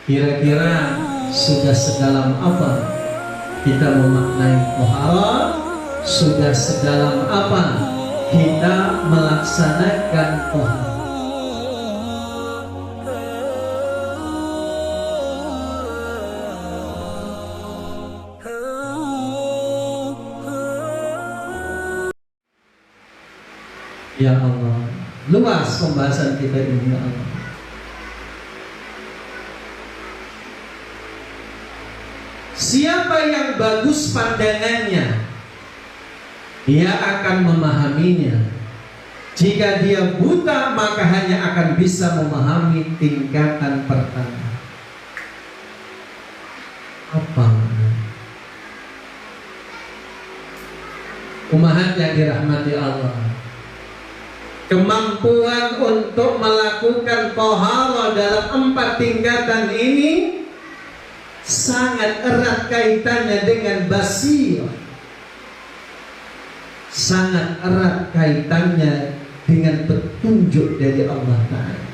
Kira-kira sudah sedalam apa kita memaknai toharoh? Sudah sedalam apa kita melaksanakan toharoh? Ya Allah, luas pembahasan kita ini, ya Allah. Siapa yang bagus pandangannya, dia akan memahaminya. Jika dia buta, maka hanya akan bisa memahami tingkatan pertama. Apa? Umahat yang dirahmati Allah, kemampuan untuk melakukan toharoh dalam 4 tingkatan ini sangat erat kaitannya dengan basirah, sangat erat kaitannya dengan petunjuk dari Allah Ta'ala.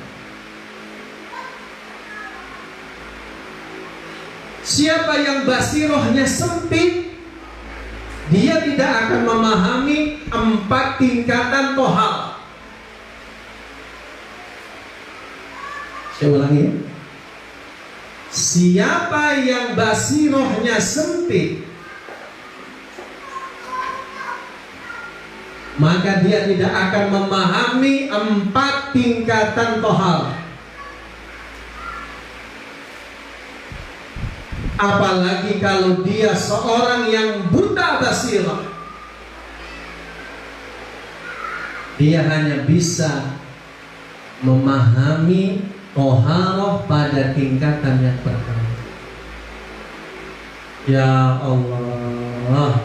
Siapa yang basirahnya sempit, dia tidak akan memahami 4 tingkatan toharoh. Saya ulangi. Siapa yang basirohnya sempit, maka dia tidak akan memahami 4 tingkatan toharoh. Apalagi kalau dia seorang yang buta basirah, dia hanya bisa memahami toharoh pada tingkatan yang pertama. Ya Allah,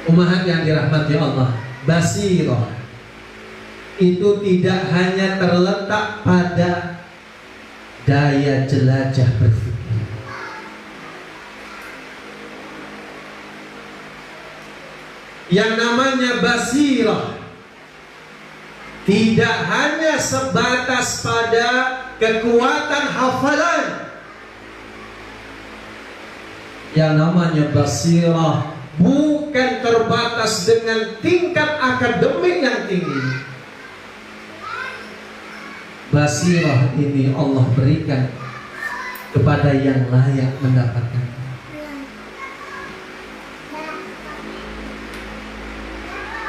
umahat yang dirahmati Allah, basirah itu tidak hanya terletak pada daya jelajah berpikir. Yang namanya basirah tidak hanya sebatas pada kekuatan hafalan. Yang namanya basirah bukan terbatas dengan tingkat akademik yang tinggi. Basirah ini Allah berikan kepada yang layak mendapatkan.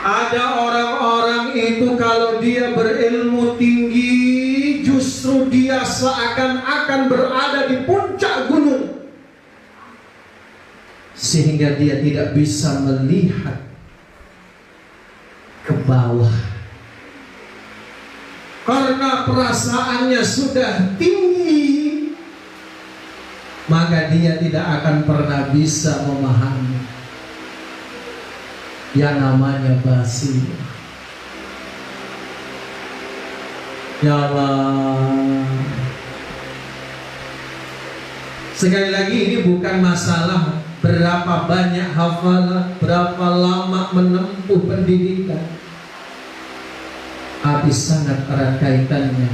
Ada orang-orang itu kalau dia berilmu tinggi, justru dia seakan-akan berada di puncak gunung, sehingga dia tidak bisa melihat ke bawah, karena perasaannya sudah tinggi, maka dia tidak akan pernah bisa memahami yang namanya basirah. Ya Allah, sekali lagi ini bukan masalah berapa banyak hafalan, berapa lama menempuh pendidikan, tapi sangat erat kaitannya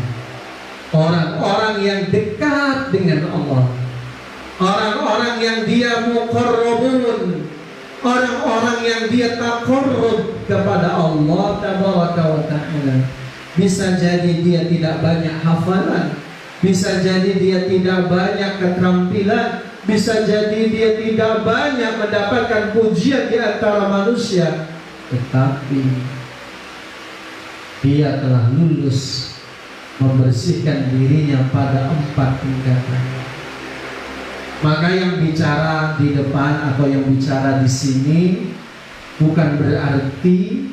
orang-orang yang dekat dengan Allah, orang-orang yang dia muqarrabun, orang-orang yang dia taqarrub kepada Allah Tabaraka wa Ta'ala. Bisa jadi dia tidak banyak hafalan, bisa jadi dia tidak banyak keterampilan, bisa jadi dia tidak banyak mendapatkan pujian di antara manusia, tetapi dia telah lulus membersihkan dirinya pada 4 tingkatan. Maka yang bicara di depan atau yang bicara di sini bukan berarti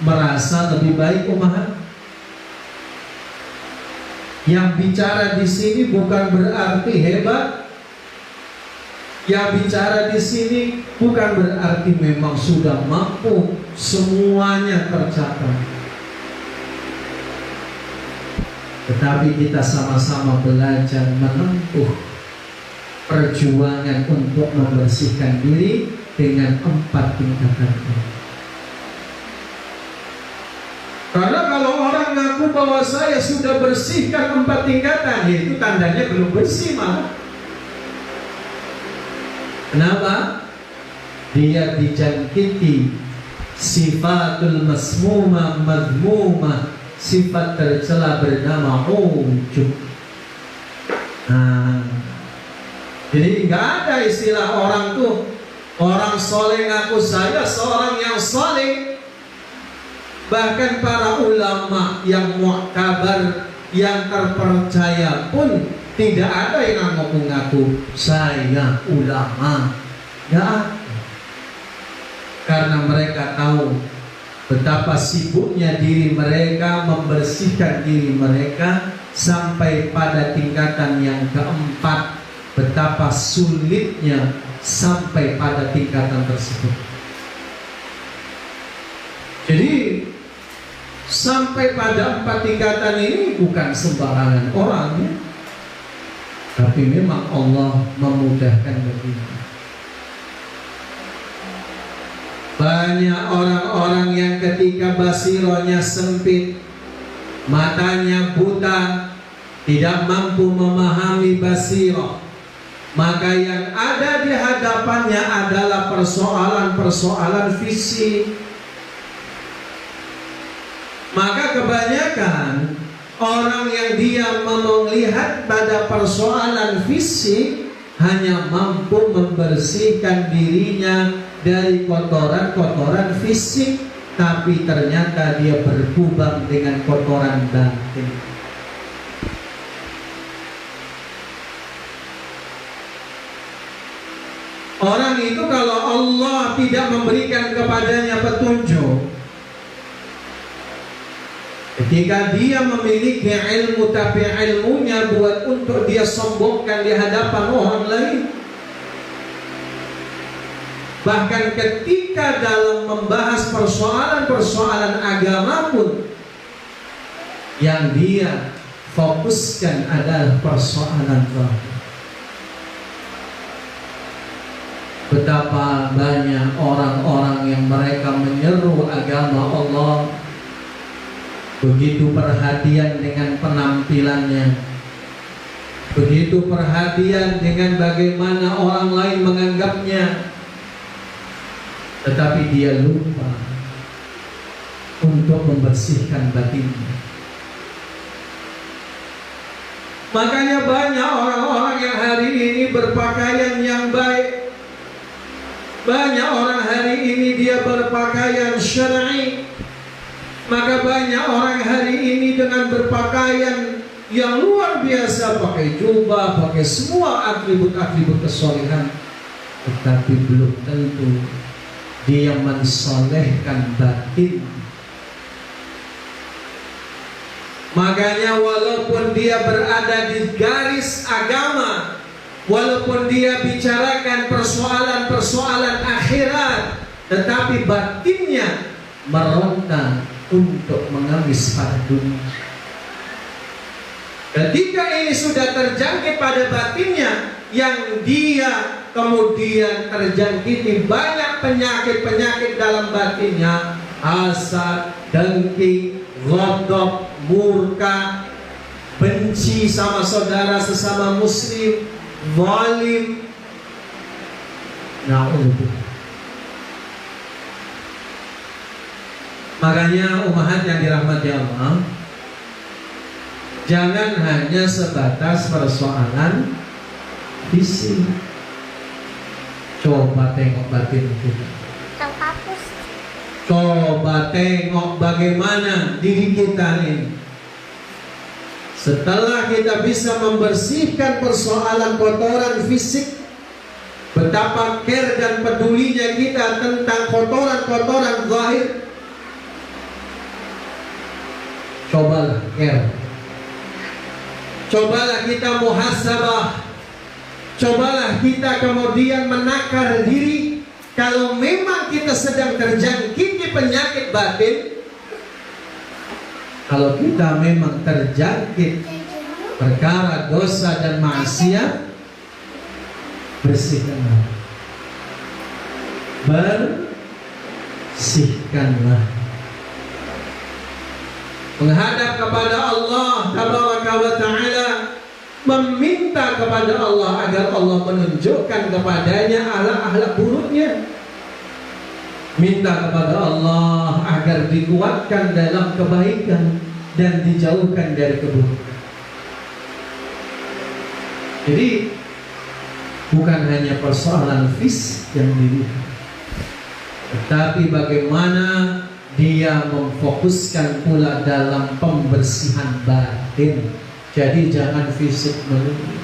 merasa lebih baik, umat. Yang bicara di sini bukan berarti hebat. Yang bicara di sini bukan berarti memang sudah mampu semuanya tercapai. Tetapi kita sama-sama belajar menempuh perjuangan untuk membersihkan diri dengan 4 tingkatan ini. Karena kalau orang ngaku bahwa saya sudah bersihkan 4 tingkatan, ya itu tandanya belum bersih malah. Kenapa? Dia dijangkiti sifatul masmumah madmumah, sifat tercela bernama ujub. Nah, jadi nggak ada istilah orang tuh orang soleh ngaku saya seorang yang soleh. Bahkan para ulama yang mu'tabar, yang terpercaya pun tidak ada yang ngaku-ngaku saya ulama. Nggak ada. Karena mereka tahu betapa sibuknya diri mereka membersihkan diri mereka sampai pada tingkatan yang keempat. Betapa sulitnya sampai pada tingkatan tersebut. Jadi sampai pada 4 tingkatan ini bukan sembarangan orang ya. Tapi memang Allah memudahkan baginya. Banyak orang-orang yang ketika basirohnya sempit, matanya buta, tidak mampu memahami basiroh, maka yang ada di hadapannya adalah persoalan-persoalan fisik. Maka kebanyakan orang yang dia melihat pada persoalan fisik hanya mampu membersihkan dirinya dari kotoran-kotoran fisik, tapi ternyata dia berkubang dengan kotoran batin. Orang itu kalau Allah tidak memberikan kepadanya petunjuk, ketika dia memiliki ilmu tapi ilmunya buat untuk dia sombongkan di hadapan orang lain. Bahkan ketika dalam membahas persoalan-persoalan agama pun, yang dia fokuskan adalah persoalan zahir. Betapa banyak orang-orang yang mereka menyeru agama Allah, begitu perhatian dengan penampilannya, begitu perhatian dengan bagaimana orang lain menganggapnya, tetapi dia lupa untuk membersihkan batinnya. Makanya banyak orang-orang yang hari ini berpakaian yang baik, banyak orang hari ini dia berpakaian syar'i. Maka banyak orang hari ini dengan berpakaian yang luar biasa, pakai jubah, pakai semua atribut-atribut kesolehan, tetapi belum tentu dia mensolehkan batin. Makanya walaupun dia berada di garis agama, walaupun dia bicarakan persoalan-persoalan akhirat, tetapi batinnya meronta untuk mengemis pada dunia. Ketika ini sudah terjangkit pada batinnya, yang dia kemudian terjangkiti banyak penyakit-penyakit dalam batinnya, hasad, dengki, ghadab, murka, benci sama saudara sesama muslim, zalim. Na'udzubillah. Makanya umahat yang dirahmati Allah, jangan hanya sebatas persoalan fisik. Coba tengok batin kita. Coba tengok bagaimana diri kita ini. Setelah kita bisa membersihkan persoalan kotoran fisik, betapa care dan pedulinya kita tentang kotoran-kotoran zahir. Cobalah care. Cobalah kita muhasabah. Cobalah kita kemudian menakar diri. Kalau memang kita sedang terjangkiti penyakit batin, kalau kita memang terjangkit perkara dosa dan maksiat, bersihkanlah. Bersihkanlah. menghadap kepada Allah Tabaraka wa Ta'ala, meminta kepada Allah agar Allah menunjukkan kepadanya akhlak buruknya, minta kepada Allah agar dikuatkan dalam kebaikan dan dijauhkan dari keburukan. Jadi bukan hanya persoalan fisik yang dilihat, tetapi bagaimana dia memfokuskan pula dalam pembersihan batin. Jadi jangan fisik melulu.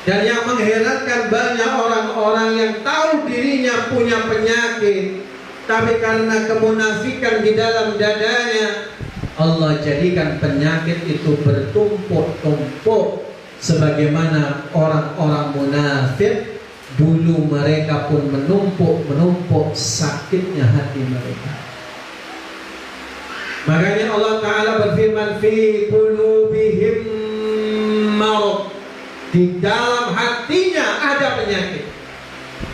Dan yang mengherankan, banyak orang-orang yang tahu dirinya punya penyakit, tapi karena kemunafikan di dalam dadanya, Allah jadikan penyakit itu bertumpuk-tumpuk. Sebagaimana orang-orang munafik dulu, mereka pun menumpuk sakitnya hati mereka. Makanya Allah Ta'ala berfirman, fi qulubihim marad, di dalam hatinya ada penyakit.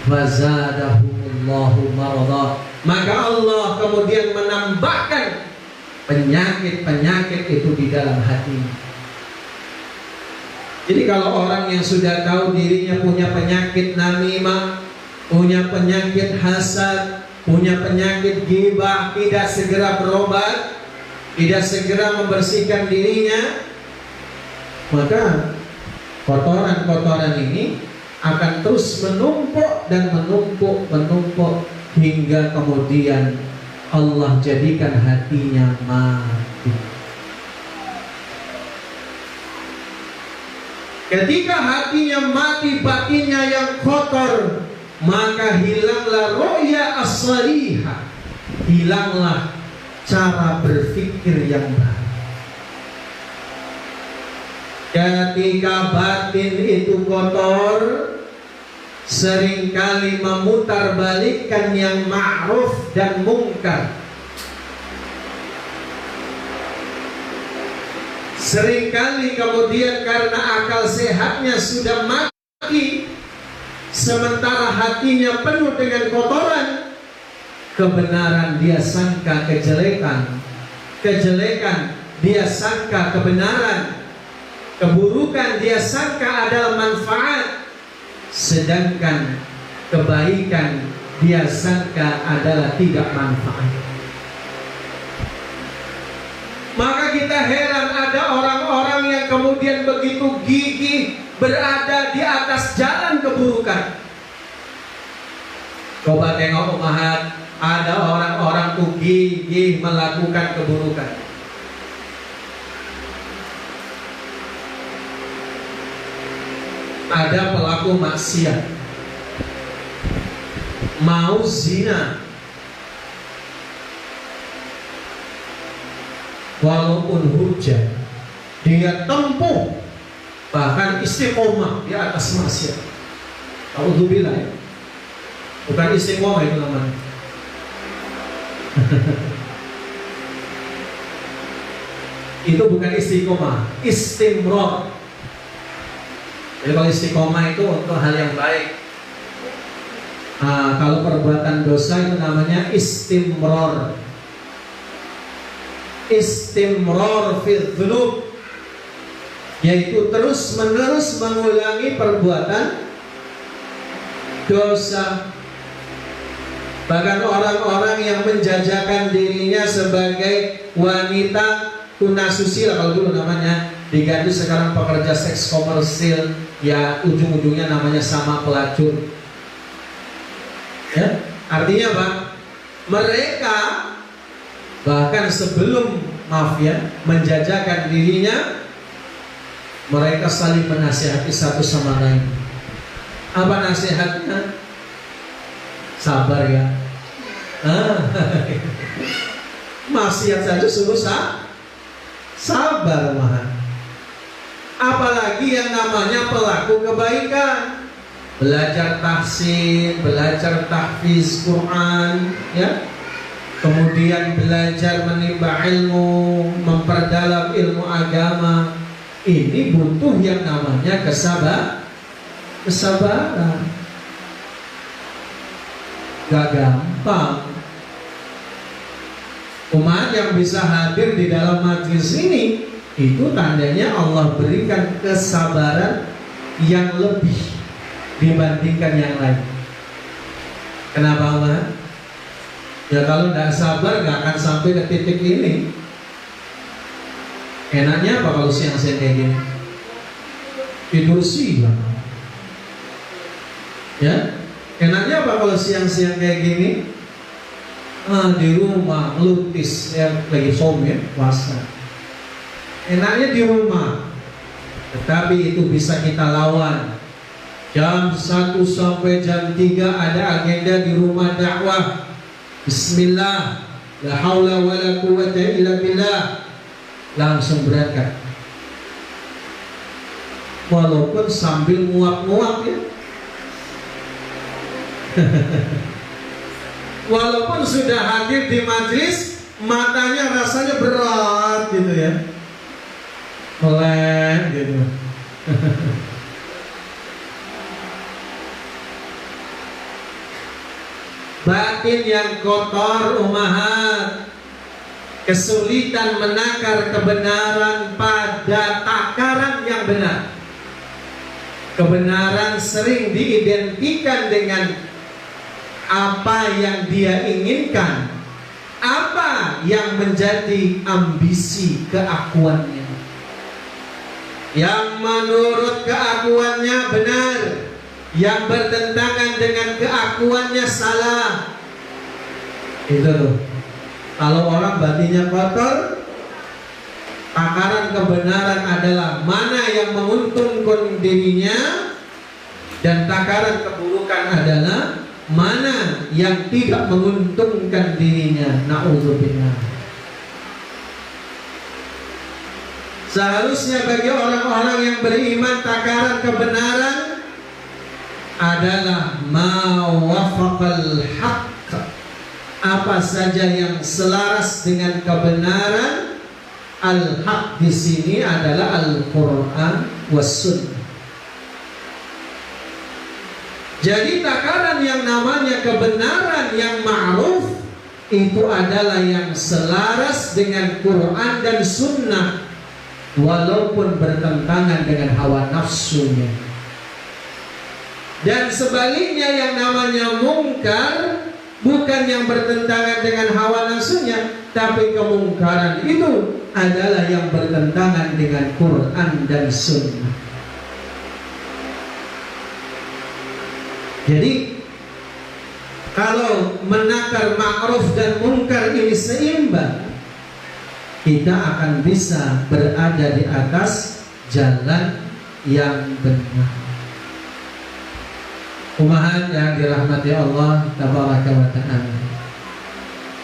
Wazadahumullahu marada, maka Allah kemudian menambahkan penyakit-penyakit itu di dalam hatinya. Jadi kalau orang yang sudah tahu dirinya punya penyakit namimah, punya penyakit hasad, punya penyakit ghibah, tidak segera berobat, tidak segera membersihkan dirinya, maka kotoran-kotoran ini akan terus menumpuk dan menumpuk hingga kemudian Allah jadikan hatinya mati. Ketika hatinya mati, batinnya yang kotor, maka hilanglah ru'ya as-salihah, hilanglah cara berpikir yang baik. Ketika batin itu kotor, seringkali memutarbalikkan yang ma'ruf dan mungkar. Seringkali kemudian karena akal sehatnya sudah mati, sementara hatinya penuh dengan kotoran, kebenaran dia sangka kejelekan, kejelekan dia sangka kebenaran, keburukan dia sangka adalah manfaat, sedangkan kebaikan dia sangka adalah tidak manfaat. Maka kita heran ada orang-orang yang kemudian begitu gigih berada di atas jalan keburukan. Coba tengok umahat, ada orang-orang tuh gigih melakukan keburukan. Ada pelaku maksiat, mau zina, walaupun hujan dia tempuh, bahkan istiqomah di atas maksiat. A'udzubillah ya. Bukan istiqomah itu namanya. Itu bukan istiqomah, istimrar. Jadi kalau istiqomah itu untuk hal yang baik. Kalau perbuatan dosa itu namanya istimrar. Istimrar fil dzunub, yaitu terus menerus mengulangi perbuatan dosa. Bahkan orang-orang yang menjajakan dirinya sebagai wanita tunasusila, kalau dulu namanya, diganti sekarang pekerja seks komersil, ya ujung-ujungnya namanya sama pelacur. Ya, artinya apa? Mereka bahkan sebelum menjajakan dirinya, mereka saling menasihati satu sama lain. Apa nasihatnya? Sabar ya. Maksiat saja suruh sabar mah. Apalagi yang namanya pelaku kebaikan, belajar tahsin, belajar tahfiz Quran, ya. Kemudian belajar menimba ilmu, memperdalam ilmu agama. Ini butuh yang namanya kesabaran. Gak gampang. Umat yang bisa hadir di dalam majelis ini, itu tandanya Allah berikan kesabaran yang lebih dibandingkan yang lain. Kenapa umat? Ya kalau tidak sabar nggak akan sampai ke titik ini. Enaknya apa kalau siang-siang kayak gini? Tidur siang. Ya, enaknya apa kalau siang-siang kayak gini? Di rumah ngelutis, ya lagi som ya, puasa. Enaknya di rumah, tetapi itu bisa kita lawan. Jam 1 sampai jam 3 ada agenda di rumah dakwah. Bismillah, la haula wa la quwwata illa billah. Langsung berangkat. Walaupun sambil nguap-nguap ya. Walaupun sudah hadir di majelis, matanya rasanya berat gitu ya, melek gitu. Batin yang kotor umahat, kesulitan menakar kebenaran pada takaran yang benar. Kebenaran sering diidentikan dengan apa yang dia inginkan, apa yang menjadi ambisi keakuannya. Yang menurut keakuannya benar, yang bertentangan dengan keakuannya salah. Itu loh. Kalau orang batinnya kotor, takaran kebenaran adalah mana yang menguntungkan dirinya, dan takaran keburukan adalah mana yang tidak menguntungkan dirinya. Na'udzubillah. Seharusnya bagi orang-orang yang beriman, takaran kebenaran adalah ma wafaqal haqq, apa saja yang selaras dengan kebenaran. Al-haq di sini adalah Al-Quran was sunnah. Jadi takaran yang namanya kebenaran yang ma'ruf itu adalah yang selaras dengan Quran dan Sunnah, walaupun bertentangan dengan hawa nafsunya. Dan sebaliknya yang namanya mungkar bukan yang bertentangan dengan hawa nafsunya, tapi kemungkaran itu adalah yang bertentangan dengan Quran dan Sunnah. Jadi kalau menakar ma'ruf dan mungkar ini seimbang, kita akan bisa berada di atas jalan yang benar. Umahat yang dirahmati Allah tabaraka wa ta'ala,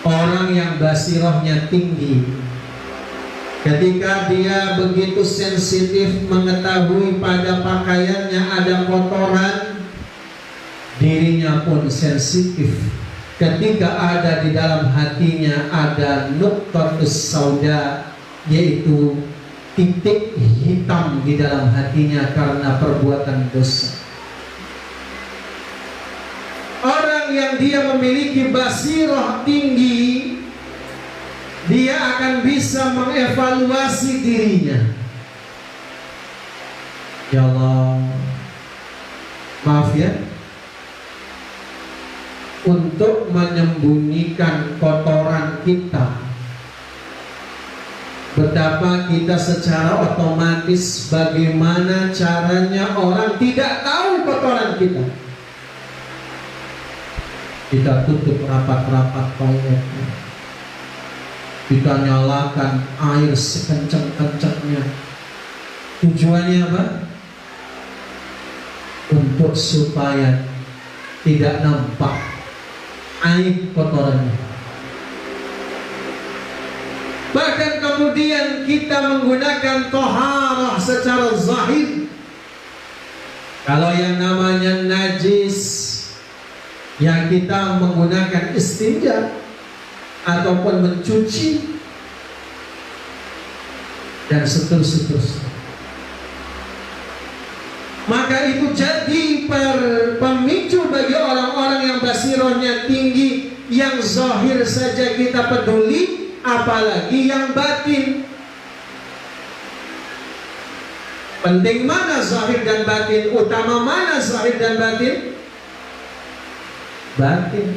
orang yang basirahnya tinggi, ketika dia begitu sensitif mengetahui pada pakaiannya ada kotoran, dirinya pun sensitif. Ketika ada di dalam hatinya ada nuqtatus sauda, yaitu titik hitam di dalam hatinya karena perbuatan dosa. Orang yang dia memiliki basirah tinggi, dia akan bisa mengevaluasi dirinya. Ya Allah, maaf ya, untuk menyembunyikan kotoran kita, betapa kita secara otomatis bagaimana caranya orang tidak tahu kotoran kita. Kita tutup rapat-rapat toiletnya, kita nyalakan air sekencang-kencangnya. Tujuannya apa? Untuk supaya tidak nampak aib kotorannya. Bahkan kemudian kita menggunakan toharah secara zahir. Kalau yang namanya najis, yang kita menggunakan istinja ataupun mencuci dan seterusnya. Maka itu jadi pemicu bagi orang-orang yang basirahnya tinggi, yang zahir saja kita peduli, apalagi yang batin. Penting mana zahir dan batin? Utama mana zahir dan batin? Batin.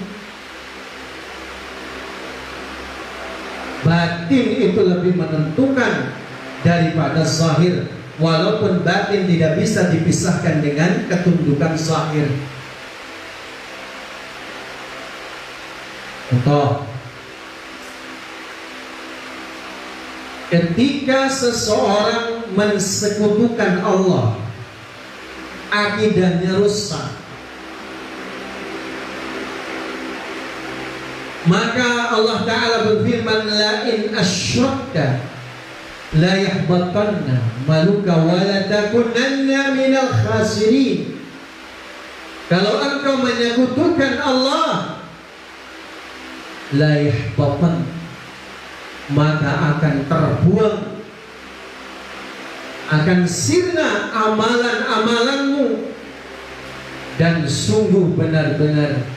Batin itu lebih menentukan daripada zahir, walaupun batin tidak bisa dipisahkan dengan ketundukan zahir. Contoh, ketika seseorang mensekutukan Allah, akidahnya rusak, maka Allah Ta'ala berfirman, la in asyrakta la yahbatanna maluka wa la takunanna minal khasirin. Kalau engkau menyekutukan Allah, la yahbatanna, maka akan terbuang, akan sirna amalan-amalanmu, dan sungguh benar-benar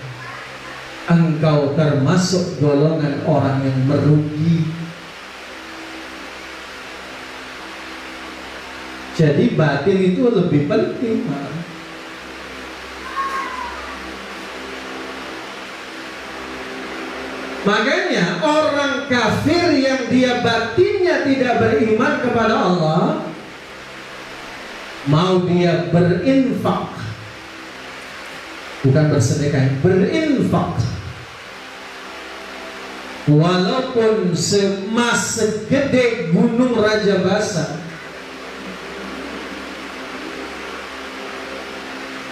engkau termasuk golongan orang yang merugi. Jadi batin itu lebih penting. Makanya orang kafir yang dia batinnya tidak beriman kepada Allah, mau dia berinfak, bukan bersedekah, berinfak, walaupun semas segede gunung Rajabasa.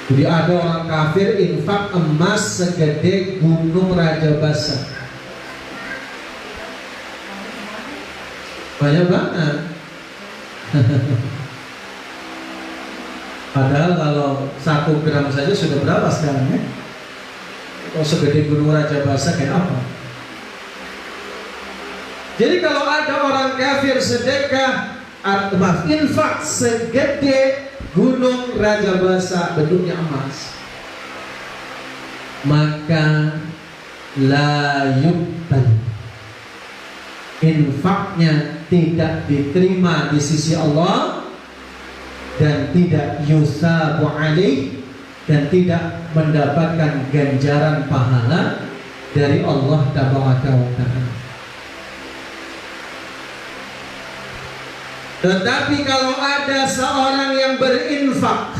Jadi ada orang kafir infak emas segede gunung Rajabasa. Banyak banget. Padahal kalau 1 gram saja sudah berapa sekarang ya? Kalau segede gunung Rajabasa kayak apa? Jadi kalau ada orang kafir sedekah atau infak segede gunung Rajabasa bentuknya emas, maka la yuqbal, infaknya tidak diterima di sisi Allah, dan tidak yusabu alaih, dan tidak mendapatkan ganjaran pahala dari Allah Tabaraka wa Ta'ala. Tetapi kalau ada seorang yang berinfak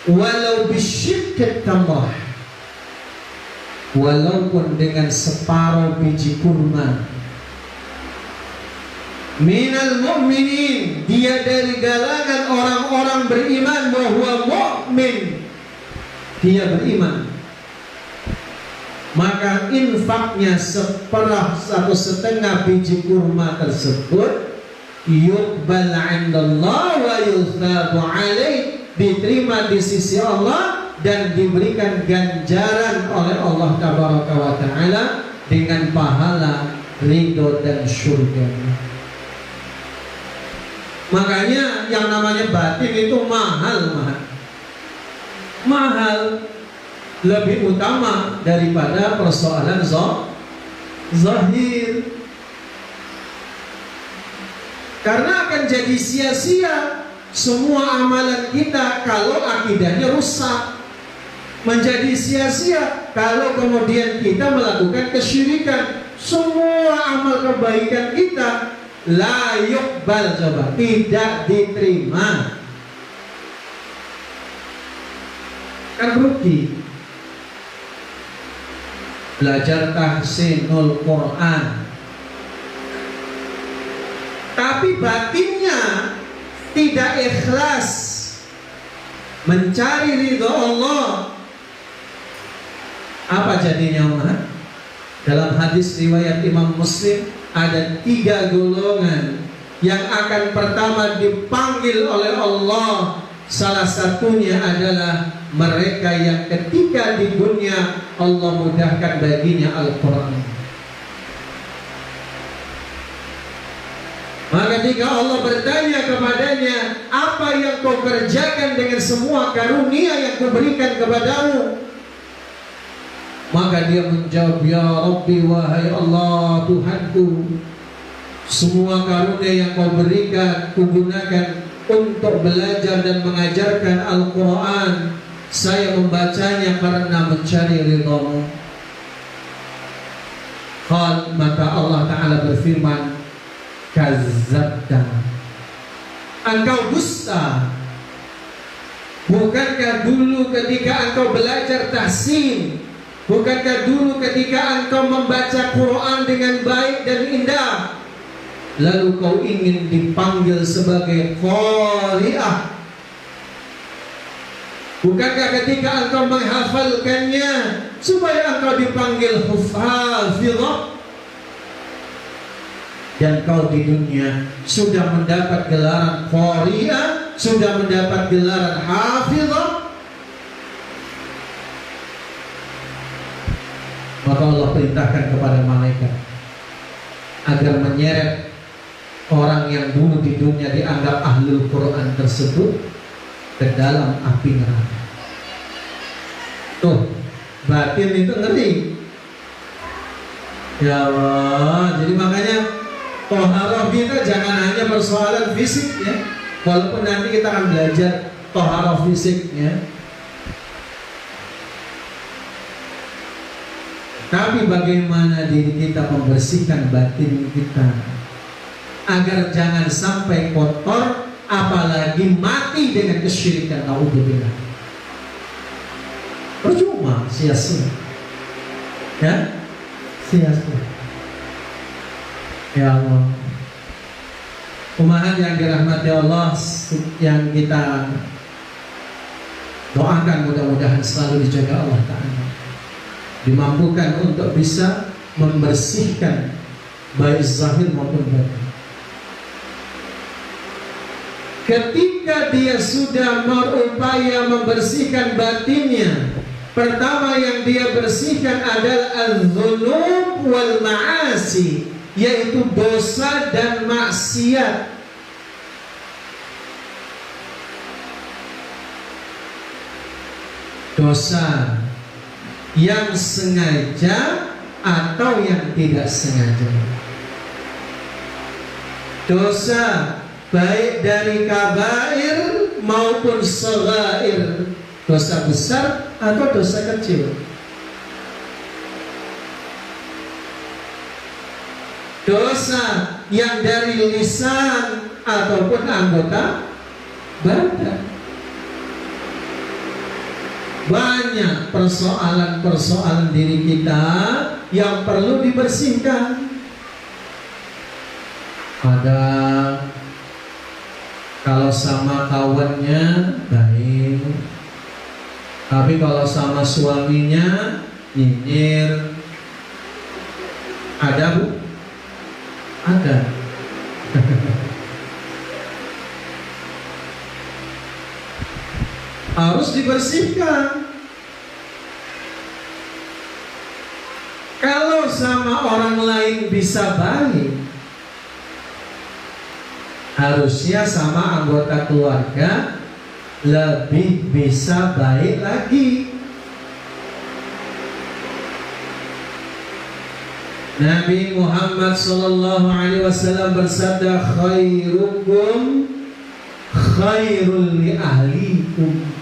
walau bisyikkat tamrah, walaupun dengan separuh biji kurma, minal mu'minin, dia dari galangan orang-orang beriman, bahwa mu'min, dia beriman, maka infaknya seperah 1/2 biji kurma tersebut yuqbal 'indallah wa yuthabu 'alaih, diterima di sisi Allah dan diberikan ganjaran oleh Allah Tabaraka wa Ta'ala dengan pahala ridho dan surga. Makanya yang namanya batin itu mahal, lebih utama daripada persoalan zahir. Karena akan jadi sia-sia semua amalan kita kalau akidahnya rusak. Menjadi sia-sia kalau kemudian kita melakukan kesyirikan. Semua amal kebaikan kita la yuqbal, coba, tidak diterima. Kan rugi. Belajar tahsinul Quran, tapi batinnya tidak ikhlas mencari ridho Allah, apa jadinya, Umar? Dalam hadis riwayat Imam Muslim, ada 3 golongan yang akan pertama dipanggil oleh Allah. Salah satunya adalah mereka yang ketika di dunia Allah mudahkan baginya Al-Quran. Maka ketika Allah bertanya kepadanya, apa yang kau kerjakan dengan semua karunia yang kuberikan kepadamu? Maka dia menjawab, ya Rabbi, wahai Allah Tuhanku, semua karunia yang kau berikan kugunakan untuk belajar dan mengajarkan Al-Quran. Saya membacanya karena mencari ridhamu. Maka Allah Ta'ala berfirman, kazzabta, engkau dusta. Bukankah dulu ketika engkau belajar tahsin, bukankah dulu ketika engkau membaca Quran dengan baik dan indah, lalu kau ingin dipanggil sebagai qari'ah? Bukankah ketika engkau menghafalkannya supaya engkau dipanggil hufazillah? Dan kau di dunia sudah mendapat gelaran qari'ah, sudah mendapat gelaran hafizah. Maka Allah perintahkan kepada malaikat agar menyeret orang yang dulu di dunia dianggap ahlul Quran tersebut ke dalam api neraka. Tuh, batin itu ngeri. Ya Allah, jadi makanya toharoh kita jangan hanya persoalan fisik ya. Walaupun nanti kita akan belajar toharoh fisik ya. Tapi bagaimana diri kita membersihkan batin kita agar jangan sampai kotor, apalagi mati dengan kesyirikan. Naudzubillah. Percuma, sia-sia. Ya, sia-sia. Ya Allah. Umahan yang dirahmati Allah, yang kita doakan mudah-mudahan selalu dijaga Allah Ta'ala, dimampukan untuk bisa membersihkan baik zahir maupun batin. Ketika dia sudah berupaya membersihkan batinnya, pertama yang dia bersihkan adalah az-dzunub wal ma'asi, yaitu dosa dan maksiat. Dosa yang sengaja atau yang tidak sengaja. Dosa baik dari kabair maupun shaghair, dosa besar atau dosa kecil. Dosa yang dari lisan ataupun anggota badan. Banyak persoalan-persoalan diri kita yang perlu dibersihkan. Ada kalau sama kawannya baik, tapi kalau sama suaminya nyinyir. Ada bu? Ada. Harus dibersihkan. Kalau sama orang lain bisa baik, harusnya sama anggota keluarga lebih bisa baik lagi. Nabi Muhammad SAW bersabda, khairukum khairul li ahlikum.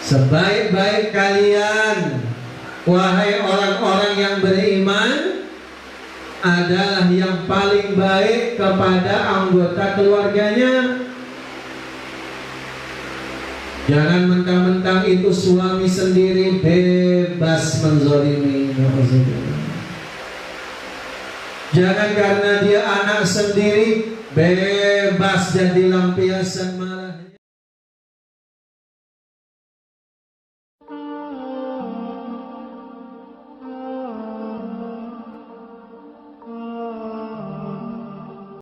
Sebaik-baik kalian, wahai orang-orang yang beriman, adalah yang paling baik kepada anggota keluarganya. Jangan mentang-mentang itu suami sendiri bebas menzalimi. Jangan karena dia anak sendiri bebas jadi lampiasan marah.